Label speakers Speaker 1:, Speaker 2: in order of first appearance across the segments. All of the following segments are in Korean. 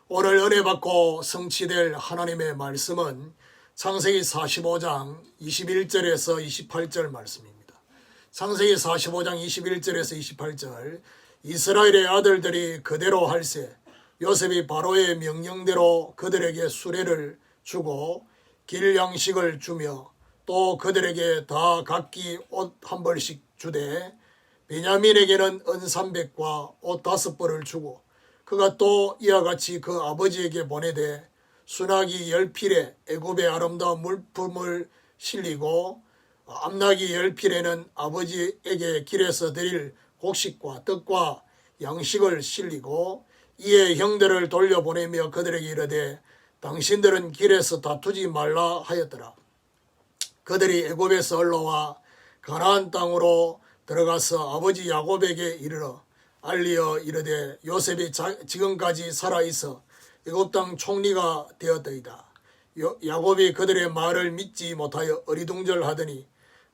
Speaker 1: 오늘 은혜 받고 성취될 하나님의 말씀은 창세기 45장 21절에서 28절 말씀입니다. 창세기 45장 21절에서 28절 이스라엘의 아들들이 그대로 할세 요셉이 바로의 명령대로 그들에게 수레를 주고 길 양식을 주며 또 그들에게 다 각기 옷 한 벌씩 주되 베냐민에게는 은 300과 옷 5벌을 주고 그가 또 이와 같이 그 아버지에게 보내되 순하기 10필에 애굽의 아름다운 물품을 실리고 암나기 10필에는 아버지에게 길에서 드릴 곡식과 떡과 양식을 실리고 이에 형들을 돌려보내며 그들에게 이르되 당신들은 길에서 다투지 말라 하였더라. 그들이 애굽에서 올라와 가나안 땅으로 들어가서 아버지 야곱에게 이르러 알리어 이르되 요셉이 지금까지 살아있어 애굽 땅 총리가 되었더이다. 야곱이 그들의 말을 믿지 못하여 어리둥절하더니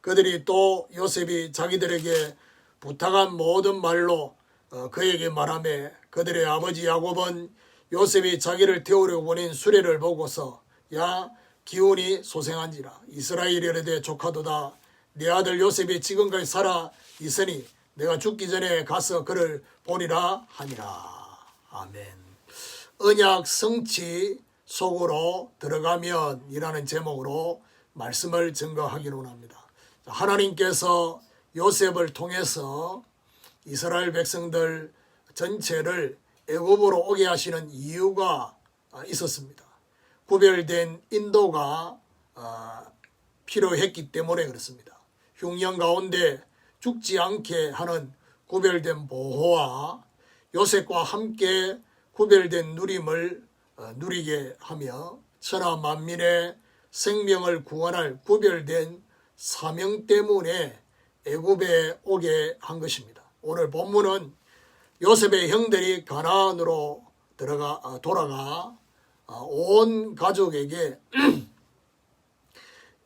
Speaker 1: 그들이 또 요셉이 자기들에게 부탁한 모든 말로 그에게 말하며 그들의 아버지 야곱은 요셉이 자기를 태우려고 보낸 수레를 보고서 야 기운이 소생한지라 이스라엘이 이르되 조카도다 네 아들 요셉이 지금까지 살아 있으니 내가 죽기 전에 가서 그를 보리라 하니라. 아멘. 언약 성취 속으로 들어가면 이라는 제목으로 말씀을 증거하기로 합니다. 하나님께서 요셉을 통해서 이스라엘 백성들 전체를 애굽으로 오게 하시는 이유가 있었습니다. 구별된 인도가 필요했기 때문에 그렇습니다. 흉년 가운데 죽지 않게 하는 구별된 보호와 요셉과 함께 구별된 누림을 누리게 하며 천하 만민의 생명을 구원할 구별된 사명 때문에 애굽에 오게 한 것입니다. 오늘 본문은 요셉의 형들이 가나안으로 돌아가 온 가족에게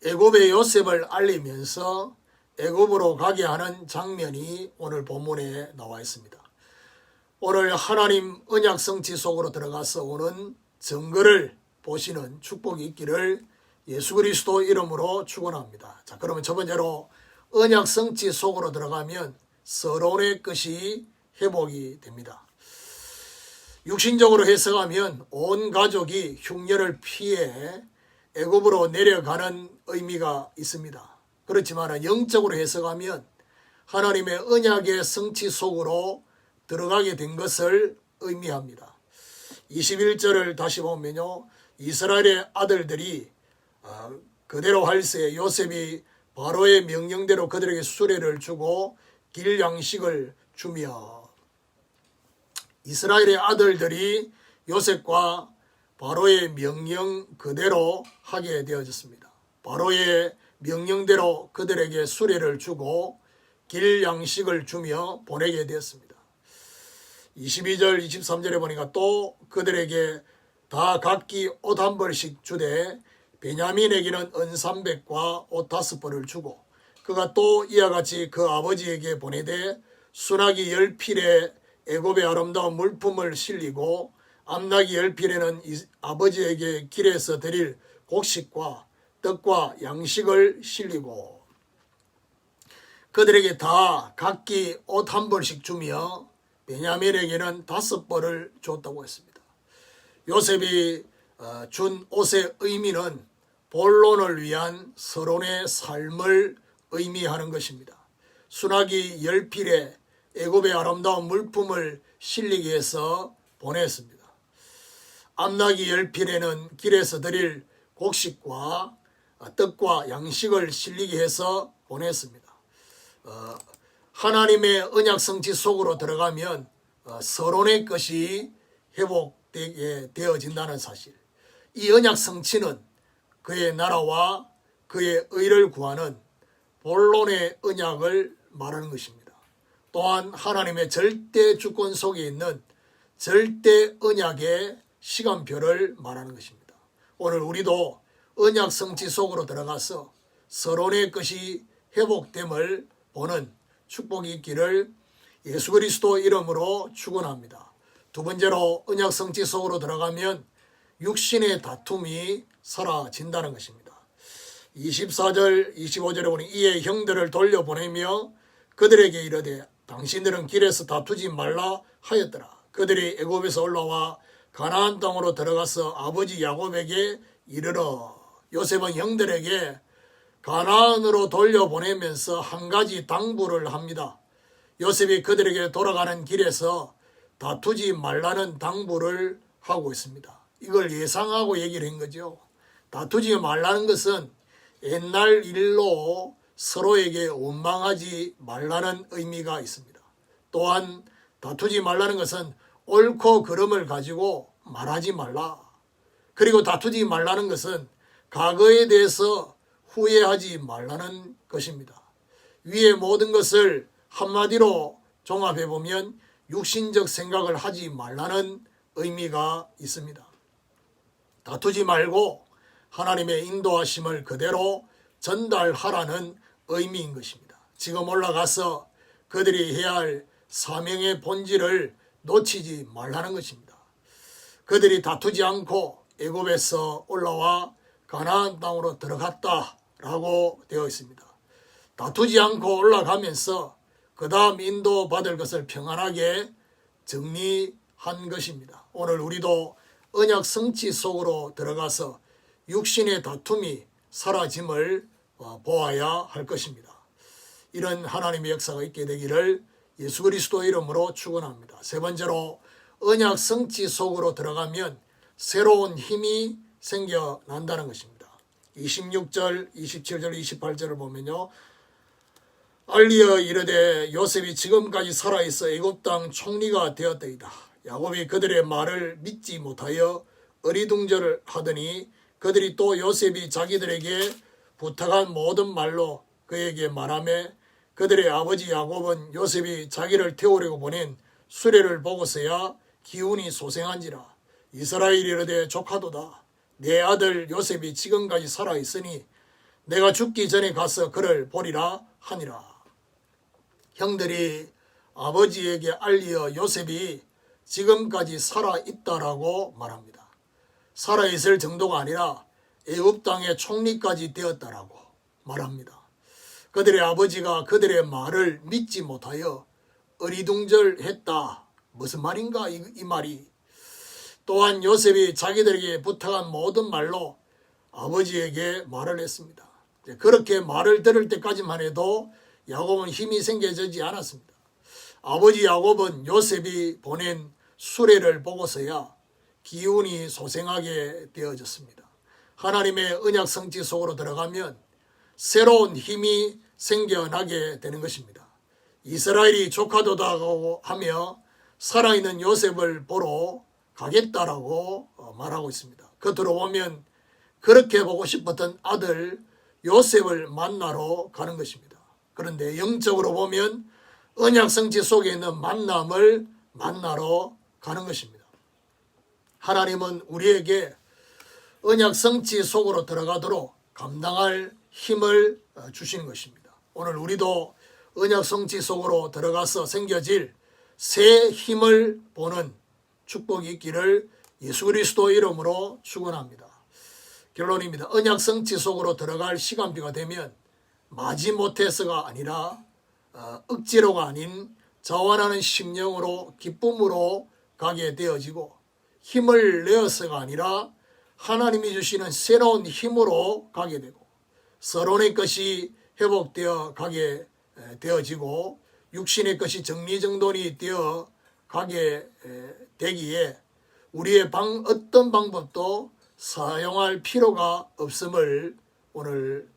Speaker 1: 애굽의 요셉을 알리면서 애굽으로 가게 하는 장면이 오늘 본문에 나와 있습니다. 오늘 하나님 언약 성취 속으로 들어가서 오는 증거를 보시는 축복이 있기를 예수 그리스도 이름으로 축원합니다. 자, 그러면 첫 번째로 언약 성취 속으로 들어가면 서론의 것이 회복이 됩니다. 육신적으로 해석하면 온 가족이 흉년을 피해 애굽으로 내려가는 의미가 있습니다. 그렇지만 영적으로 해석하면 하나님의 언약의 성취 속으로 들어가게 된 것을 의미합니다. 21절을 다시 보면요. 이스라엘의 아들들이 그대로 할세 요셉이 바로의 명령대로 그들에게 수레를 주고 길 양식을 주며 이스라엘의 아들들이 요셉과 바로의 명령 그대로 하게 되어졌습니다. 바로의 명령대로 그들에게 수레를 주고 길 양식을 주며 보내게 되었습니다. 22절 23절에 보니까 또 그들에게 다 각기 옷 한 벌씩 주되 베냐민에게는 은 300과 옷 5벌을 주고 그가 또 이와 같이 그 아버지에게 보내되 순하기 10필에 애굽의 아름다운 물품을 실리고 암나기 10필에는 아버지에게 길에서 드릴 곡식과 떡과 양식을 실리고 그들에게 다 각기 옷 한 벌씩 주며 베냐민에게는 5벌을 줬다고 했습니다. 요셉이 준 옷의 의미는 본론을 위한 서론의 삶을 의미하는 것입니다. 순하기 10필에 애굽의 아름다운 물품을 실리기 위해서 보냈습니다. 암나기 10필에는 길에서 드릴 곡식과 떡과 양식을 실리기 위해서 보냈습니다. 하나님의 언약 성취 속으로 들어가면 서론의 것이 회복되게 되어진다는 사실. 이 언약 성취는 그의 나라와 그의 의를 구하는 본론의 언약을 말하는 것입니다. 또한 하나님의 절대 주권 속에 있는 절대 언약의 시간표를 말하는 것입니다. 오늘 우리도 언약 성취 속으로 들어가서 서론의 것이 회복됨을 보는 축복이 있기를 예수 그리스도 이름으로 축원합니다. 두 번째로 언약 성취 속으로 들어가면 육신의 다툼이 사라진다는 것입니다. 24절 25절에 보니 이에 형들을 돌려보내며 그들에게 이르되 당신들은 길에서 다투지 말라 하였더라. 그들이 애굽에서 올라와 가나안 땅으로 들어가서 아버지 야곱에게 이르러. 요셉은 형들에게 가나안으로 돌려보내면서 한 가지 당부를 합니다. 요셉이 그들에게 돌아가는 길에서 다투지 말라는 당부를 하고 있습니다. 이걸 예상하고 얘기를 한 거죠. 다투지 말라는 것은 옛날 일로 서로에게 원망하지 말라는 의미가 있습니다. 또한 다투지 말라는 것은 옳고 그름을 가지고 말하지 말라. 그리고 다투지 말라는 것은 과거에 대해서 후회하지 말라는 것입니다. 위의 모든 것을 한마디로 종합해보면 육신적 생각을 하지 말라는 의미가 있습니다. 다투지 말고 하나님의 인도하심을 그대로 전달하라는 의미인 것입니다. 지금 올라가서 그들이 해야 할 사명의 본질을 놓치지 말라는 것입니다. 그들이 다투지 않고 애굽에서 올라와 가나안 땅으로 들어갔다라고 되어 있습니다. 다투지 않고 올라가면서 그 다음 인도받을 것을 평안하게 정리한 것입니다. 오늘 우리도 언약 성취 속으로 들어가서 육신의 다툼이 사라짐을 보아야 할 것입니다. 이런 하나님의 역사가 있게 되기를 예수 그리스도 이름으로 축원합니다. 세 번째로 언약 성취 속으로 들어가면 새로운 힘이 생겨난다는 것입니다. 26절, 27절, 28절을 보면요. 알리어 이르되 요셉이 지금까지 살아있어 애굽 땅 총리가 되었더이다. 야곱이 그들의 말을 믿지 못하여 어리둥절을 하더니 그들이 또 요셉이 자기들에게 부탁한 모든 말로 그에게 말하며 그들의 아버지 야곱은 요셉이 자기를 태우려고 보낸 수레를 보고서야 기운이 소생한지라. 이스라엘이 이르되 조카도다. 내 아들 요셉이 지금까지 살아있으니 내가 죽기 전에 가서 그를 보리라 하니라. 형들이 아버지에게 알리어 요셉이 지금까지 살아있다라고 말합니다. 살아있을 정도가 아니라 애굽 땅의 총리까지 되었다라고 말합니다. 그들의 아버지가 그들의 말을 믿지 못하여 어리둥절했다. 무슨 말인가 이 말이. 또한 요셉이 자기들에게 부탁한 모든 말로 아버지에게 말을 했습니다. 그렇게 말을 들을 때까지만 해도 야곱은 힘이 생겨지지 않았습니다. 아버지 야곱은 요셉이 보낸 수레를 보고서야 기운이 소생하게 되어졌습니다. 하나님의 언약 성취 속으로 들어가면 새로운 힘이 생겨나게 되는 것입니다. 이스라엘이 조카도다고 하며 살아있는 요셉을 보러 가겠다라고 말하고 있습니다. 겉으로 보면 그렇게 보고 싶었던 아들 요셉을 만나러 가는 것입니다. 그런데 영적으로 보면 언약 성취 속에 있는 만남을 만나러 가는 것입니다. 하나님은 우리에게 언약 성취 속으로 들어가도록 감당할 힘을 주시는 것입니다. 오늘 우리도 언약 성취 속으로 들어가서 생겨질 새 힘을 보는 축복이 있기를 예수 그리스도 이름으로 축원합니다. 결론입니다. 언약 성취 속으로 들어갈 시간표가 되면 마지못해서가 아니라 억지로가 아닌 자원하는 심령으로 기쁨으로 가게 되어지고 힘을 내어서가 아니라 하나님이 주시는 새로운 힘으로 가게 되고 서론의 것이 회복되어 가게 되어지고 육신의 것이 정리정돈이 되어 가게 되기에 우리의 어떤 방법도 사용할 필요가 없음을 오늘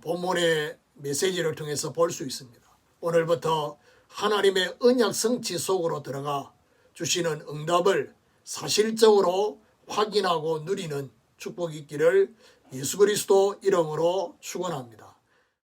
Speaker 1: 본문의 메시지를 통해서 볼 수 있습니다. 오늘부터 하나님의 언약 성취 속으로 들어가 주시는 응답을 사실적으로 확인하고 누리는 축복이 있기를 예수 그리스도 이름으로 축원합니다.